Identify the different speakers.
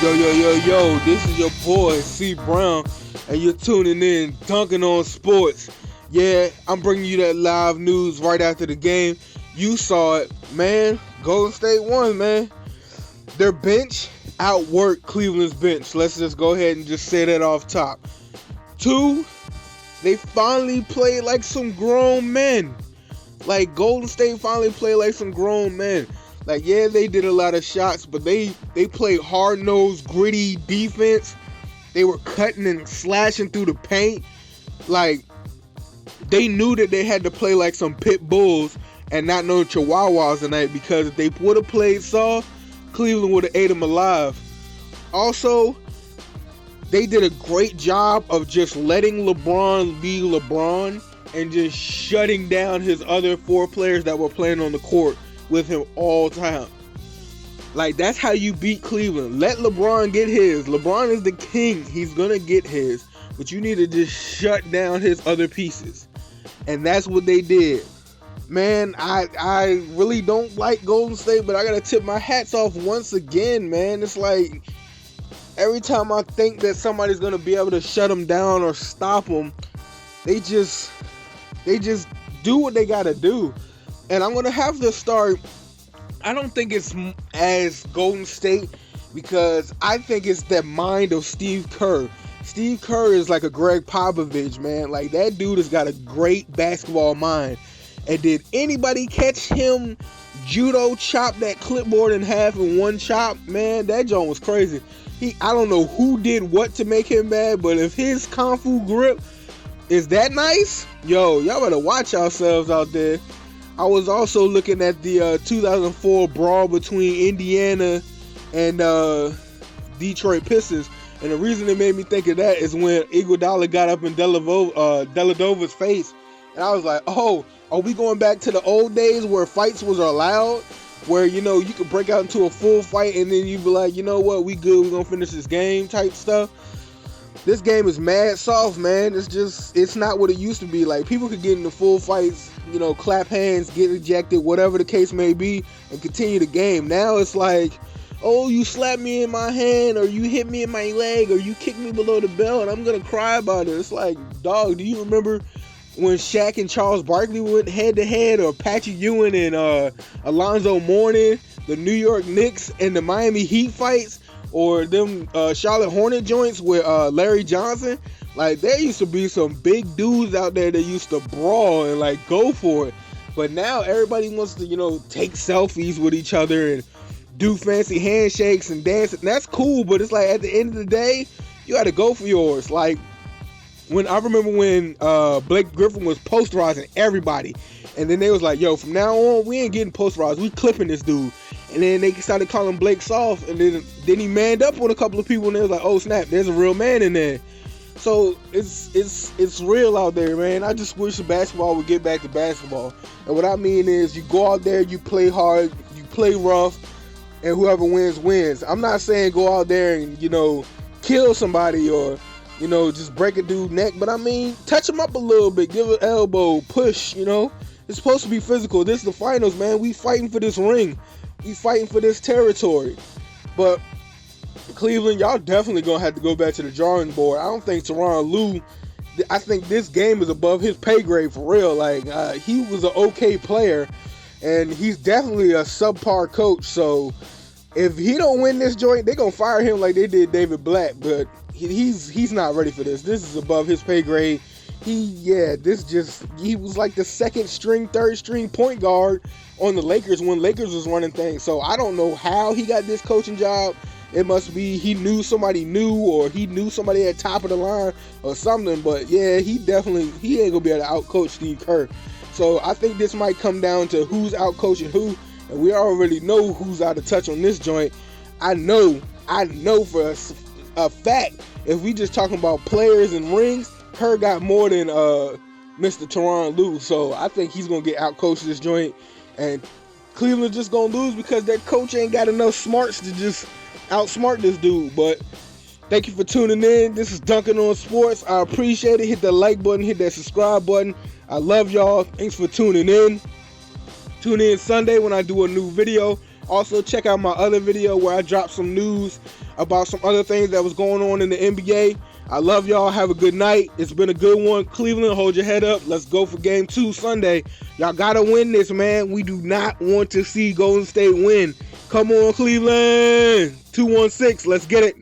Speaker 1: Yo, this is your boy, CeeBrown, and you're tuning in, Dunkin on Sports. Yeah, I'm bringing you that live news right after the game. You saw it, man. Golden State won, man. Their bench outworked Cleveland's bench. Let's just go ahead and just say that off top. 2, they finally played like some grown men. Like, Golden State finally played like some grown men. Like, yeah, they did a lot of shots, but they played hard-nosed, gritty defense. They were cutting and slashing through the paint. Like, they knew that they had to play like some Pitbulls and not no Chihuahuas tonight, because if they would have played soft, Cleveland would have ate them alive. Also, they did a great job of just letting LeBron be LeBron and just shutting down his other 4 players that were playing on the court with him all time. Like, that's how you beat Cleveland. Let LeBron get his. LeBron is the king. He's gonna get his. But you need to just shut down his other pieces. And that's what they did. Man, I really don't like Golden State, but I gotta tip my hats off once again, man. It's like, every time I think that somebody's gonna be able to shut them down or stop them, they just do what they gotta do. And I'm going to have to start, I don't think it's as Golden State, because I think it's the mind of Steve Kerr. Steve Kerr is like a Greg Popovich, man. Like, that dude has got a great basketball mind. And did anybody catch him judo chop that clipboard in half in one chop? Man, that joint was crazy. I don't know who did what to make him mad, but if his Kung Fu grip is that nice, yo, y'all better watch yourselves out there. I was also looking at the 2004 brawl between Indiana and Detroit Pistons. And the reason it made me think of that is when Iguodala got up in Dellavedova's face. And I was like, oh, are we going back to the old days where fights was allowed? Where, you know, you could break out into a full fight and then you'd be like, you know what, we good, we're going to finish this game type stuff. This game is mad soft, man. It's not what it used to be. Like, people could get into full fights, you know, clap hands, get ejected, whatever the case may be, and continue the game. Now it's like, oh, you slapped me in my hand, or you hit me in my leg, or you kicked me below the belt, and I'm going to cry about it. It's like, dog, do you remember when Shaq and Charles Barkley went head-to-head, or Patrick Ewing and Alonzo Mourning, the New York Knicks and the Miami Heat fights? Or them Charlotte Hornet joints with Larry Johnson? Like, there used to be some big dudes out there that used to brawl and, like, go for it. But now everybody wants to, you know, take selfies with each other and do fancy handshakes and dance. And that's cool, but it's like, at the end of the day, you got to go for yours. Like, I remember when Blake Griffin was posterizing everybody. And then they was like, yo, from now on, we ain't getting posterized. We clipping this dude. And then they started calling Blake soft, and then he manned up on a couple of people, and they was like, oh snap, there's a real man in there. So it's real out there, man. I just wish basketball would get back to basketball. And what I mean is, you go out there, you play hard, you play rough, and whoever wins, wins. I'm not saying go out there and, you know, kill somebody or, you know, just break a dude's neck, but I mean, touch him up a little bit, give an elbow, push, you know. It's supposed to be physical. This is the finals, man. We fighting for this ring. We fighting for this territory. But Cleveland, y'all definitely going to have to go back to the drawing board. I don't think Tyronn Lue, I think this game is above his pay grade for real. Like, he was an okay player, and he's definitely a subpar coach. So if he don't win this joint, they're going to fire him like they did David Black. But he's not ready for this. This is above his pay grade. He was like the second string, third string point guard on the Lakers when Lakers was running things. So I don't know how he got this coaching job. It must be he knew somebody new, or he knew somebody at top of the line or something. But yeah, he ain't gonna be able to outcoach Steve Kerr. So I think this might come down to who's outcoaching who, and we already know who's out of touch on this joint. I know for a fact, if we just talking about players and rings, Kerr got more than Mr. Tyronn Lue. So I think he's gonna get outcoached this joint, and Cleveland just gonna lose because their coach ain't got enough smarts to just outsmart this dude. But thank you for tuning in. This is Dunkin on Sports. I appreciate it. Hit that like button, hit that subscribe button. I love y'all. Thanks for tuning in. Tune in Sunday when I do a new video. Also, check out my other video where I drop some news about some other things that was going on in the NBA. I love y'all. Have a good night. It's been a good one. Cleveland, hold your head up. Let's go for Game 2 Sunday. Y'all got to win this, man. We do not want to see Golden State win. Come on, Cleveland. 2-1-6. Let's get it.